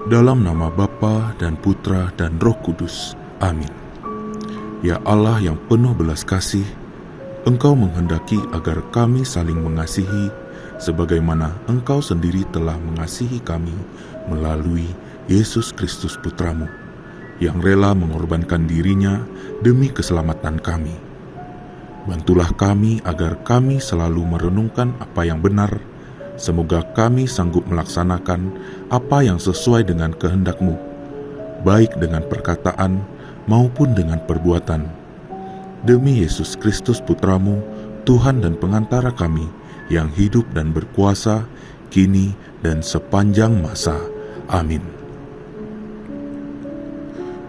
Dalam nama Bapa dan Putra dan Roh Kudus. Amin. Ya Allah yang penuh belas kasih, Engkau menghendaki agar kami saling mengasihi, sebagaimana Engkau sendiri telah mengasihi kami melalui Yesus Kristus Putramu, yang rela mengorbankan dirinya demi keselamatan kami. Bantulah kami agar kami selalu merenungkan apa yang benar. Semoga kami sanggup melaksanakan apa yang sesuai dengan kehendak-Mu, baik dengan perkataan maupun dengan perbuatan. Demi Yesus Kristus Putramu, Tuhan dan pengantara kami, yang hidup dan berkuasa, kini dan sepanjang masa. Amin.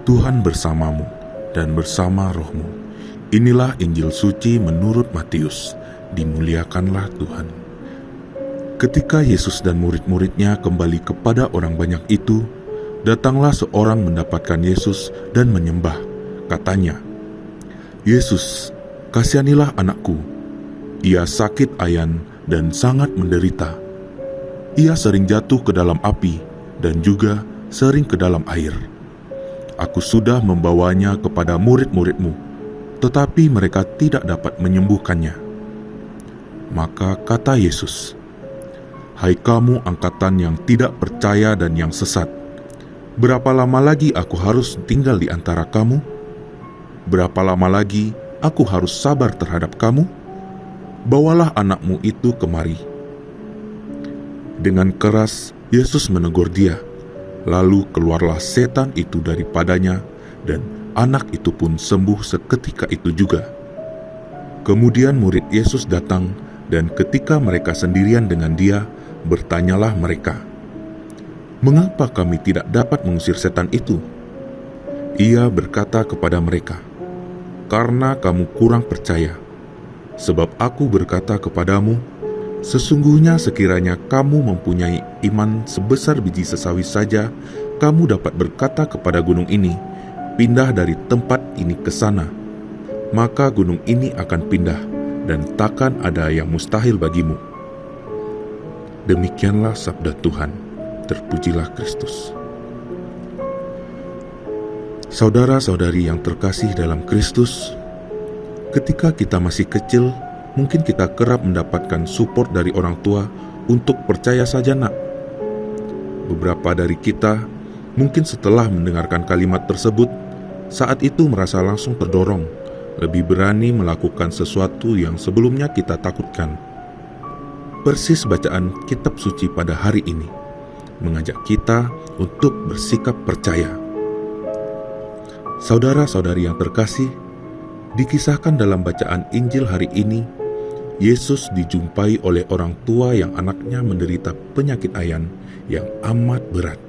Tuhan bersamamu dan bersama rohmu. Inilah Injil suci menurut Matius. Dimuliakanlah Tuhan. Ketika Yesus dan murid-muridnya kembali kepada orang banyak itu, datanglah seorang mendapatkan Yesus dan menyembah. Katanya, "Yesus, kasihanilah anakku. Ia sakit ayan dan sangat menderita. Ia sering jatuh ke dalam api dan juga sering ke dalam air. Aku sudah membawanya kepada murid-murid-Mu, tetapi mereka tidak dapat menyembuhkannya." Maka kata Yesus, "Hai kamu angkatan yang tidak percaya dan yang sesat, berapa lama lagi aku harus tinggal di antara kamu? Berapa lama lagi aku harus sabar terhadap kamu? Bawalah anakmu itu kemari." Dengan keras Yesus menegur dia, lalu keluarlah setan itu daripadanya, dan anak itu pun sembuh seketika itu juga. Kemudian murid Yesus datang, dan ketika mereka sendirian dengan dia, bertanyalah mereka, "Mengapa kami tidak dapat mengusir setan itu?" Ia berkata kepada mereka, "Karena kamu kurang percaya. Sebab aku berkata kepadamu, sesungguhnya sekiranya kamu mempunyai iman sebesar biji sesawi saja, kamu dapat berkata kepada gunung ini, 'Pindah dari tempat ini ke sana,' maka gunung ini akan pindah, dan takkan ada yang mustahil bagimu." Demikianlah sabda Tuhan. Terpujilah Kristus. Saudara-saudari yang terkasih dalam Kristus, ketika kita masih kecil, mungkin kita kerap mendapatkan support dari orang tua untuk percaya saja nak. Beberapa dari kita mungkin setelah mendengarkan kalimat tersebut, saat itu merasa langsung terdorong, lebih berani melakukan sesuatu yang sebelumnya kita takutkan. Persis bacaan kitab suci pada hari ini mengajak kita untuk bersikap percaya. Saudara-saudari yang terkasih, dikisahkan dalam bacaan Injil hari ini, Yesus dijumpai oleh orang tua yang anaknya menderita penyakit ayan yang amat berat.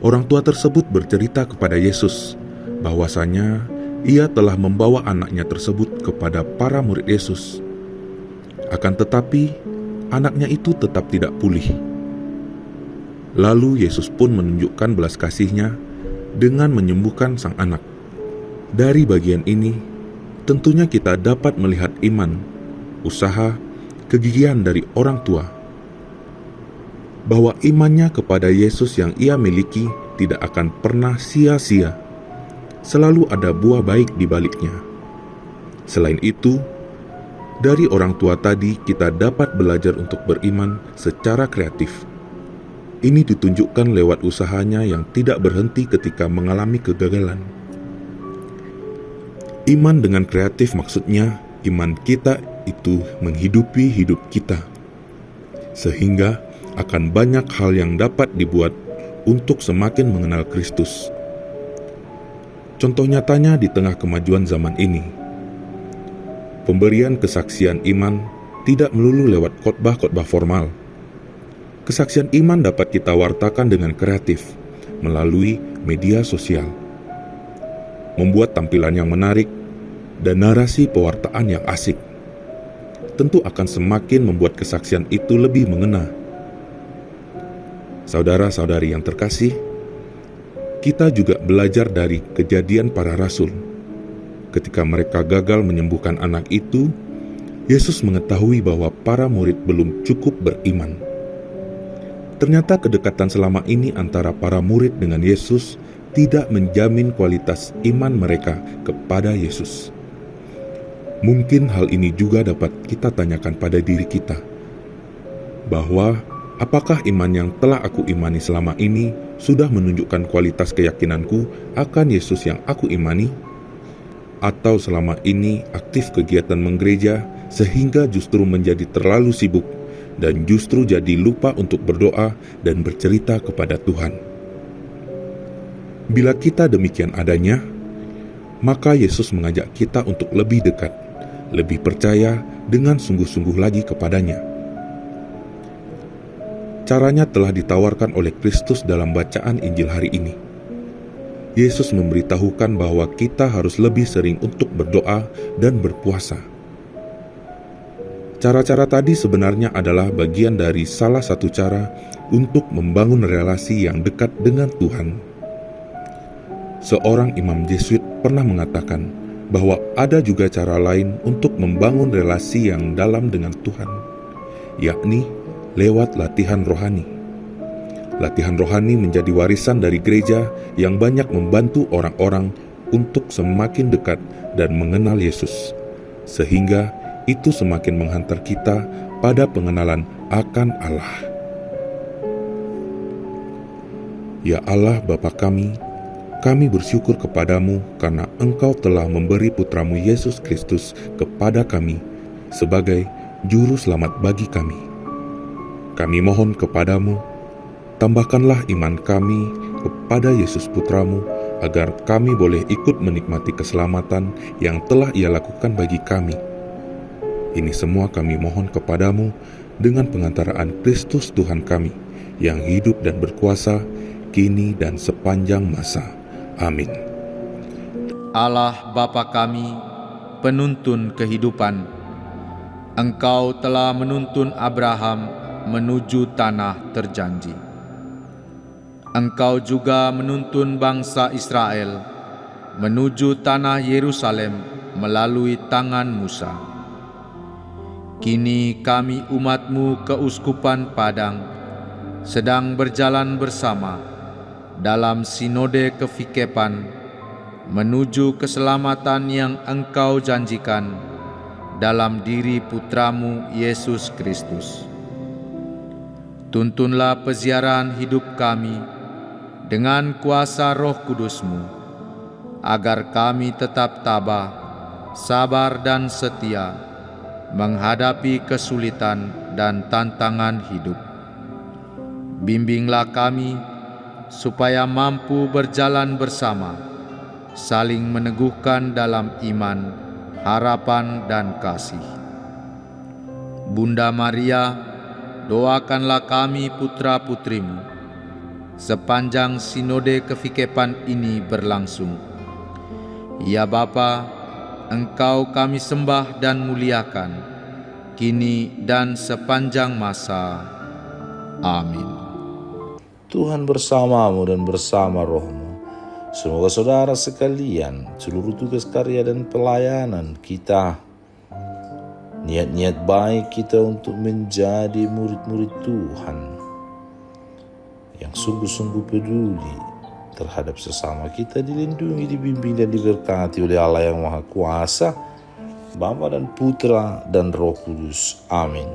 Orang tua tersebut bercerita kepada Yesus bahwasanya ia telah membawa anaknya tersebut kepada para murid Yesus. Akan tetapi, anaknya itu tetap tidak pulih. Lalu Yesus pun menunjukkan belas kasih-Nya dengan menyembuhkan sang anak. Dari bagian ini, tentunya kita dapat melihat iman, usaha, kegigihan dari orang tua, bahwa imannya kepada Yesus yang ia miliki tidak akan pernah sia-sia. Selalu ada buah baik di baliknya. Selain itu, dari orang tua tadi kita dapat belajar untuk beriman secara kreatif. Ini ditunjukkan lewat usahanya yang tidak berhenti ketika mengalami kegagalan. Iman dengan kreatif maksudnya iman kita itu menghidupi hidup kita, sehingga akan banyak hal yang dapat dibuat untuk semakin mengenal Kristus. Contoh nyatanya di tengah kemajuan zaman ini, pemberian kesaksian iman tidak melulu lewat khotbah-khotbah formal. Kesaksian iman dapat kita wartakan dengan kreatif melalui media sosial, membuat tampilan yang menarik, dan narasi pewartaan yang asik. Tentu akan semakin membuat kesaksian itu lebih mengena. Saudara-saudari yang terkasih, kita juga belajar dari kejadian para rasul. Ketika mereka gagal menyembuhkan anak itu, Yesus mengetahui bahwa para murid belum cukup beriman. Ternyata kedekatan selama ini antara para murid dengan Yesus tidak menjamin kualitas iman mereka kepada Yesus. Mungkin hal ini juga dapat kita tanyakan pada diri kita, bahwa apakah iman yang telah aku imani selama ini sudah menunjukkan kualitas keyakinanku akan Yesus yang aku imani? Atau selama ini aktif kegiatan menggereja sehingga justru menjadi terlalu sibuk dan justru jadi lupa untuk berdoa dan bercerita kepada Tuhan? Bila kita demikian adanya, maka Yesus mengajak kita untuk lebih dekat, lebih percaya dengan sungguh-sungguh lagi kepadanya. Caranya telah ditawarkan oleh Kristus dalam bacaan Injil hari ini. Yesus memberitahukan bahwa kita harus lebih sering untuk berdoa dan berpuasa. Cara-cara tadi sebenarnya adalah bagian dari salah satu cara untuk membangun relasi yang dekat dengan Tuhan. Seorang imam Jesuit pernah mengatakan bahwa ada juga cara lain untuk membangun relasi yang dalam dengan Tuhan, yakni lewat latihan rohani. Latihan rohani menjadi warisan dari gereja yang banyak membantu orang-orang untuk semakin dekat dan mengenal Yesus, sehingga itu semakin menghantar kita pada pengenalan akan Allah. Ya Allah Bapa kami bersyukur kepadamu karena Engkau telah memberi Putramu Yesus Kristus kepada kami sebagai Juru Selamat bagi kami. Kami mohon kepadamu, tambahkanlah iman kami kepada Yesus Putramu, agar kami boleh ikut menikmati keselamatan yang telah Ia lakukan bagi kami. Ini semua kami mohon kepadamu dengan pengantaraan Kristus Tuhan kami, yang hidup dan berkuasa, kini dan sepanjang masa. Amin. Allah Bapa kami, penuntun kehidupan, Engkau telah menuntun Abraham menuju tanah terjanji. Engkau juga menuntun bangsa Israel menuju tanah Yerusalem melalui tangan Musa. Kini kami umat-Mu keuskupan Padang sedang berjalan bersama dalam sinode kefikepan menuju keselamatan yang Engkau janjikan dalam diri Putramu Yesus Kristus. Tuntunlah peziarahan hidup kami dengan kuasa Roh Kudus-Mu, agar kami tetap tabah, sabar dan setia menghadapi kesulitan dan tantangan hidup. Bimbinglah kami supaya mampu berjalan bersama, saling meneguhkan dalam iman, harapan dan kasih. Bunda Maria, doakanlah kami putra-putrimu sepanjang sinode kefikepan ini berlangsung. Ya Bapa, Engkau kami sembah dan muliakan, kini dan sepanjang masa. Amin. Tuhan bersamamu dan bersama rohmu. Semoga saudara sekalian, seluruh tugas karya dan pelayanan kita, niat-niat baik kita untuk menjadi murid-murid Tuhan yang sungguh-sungguh peduli terhadap sesama kita, dilindungi, dibimbing dan diberkati oleh Allah yang Maha Kuasa, Bapa dan Putra dan Roh Kudus. Amin.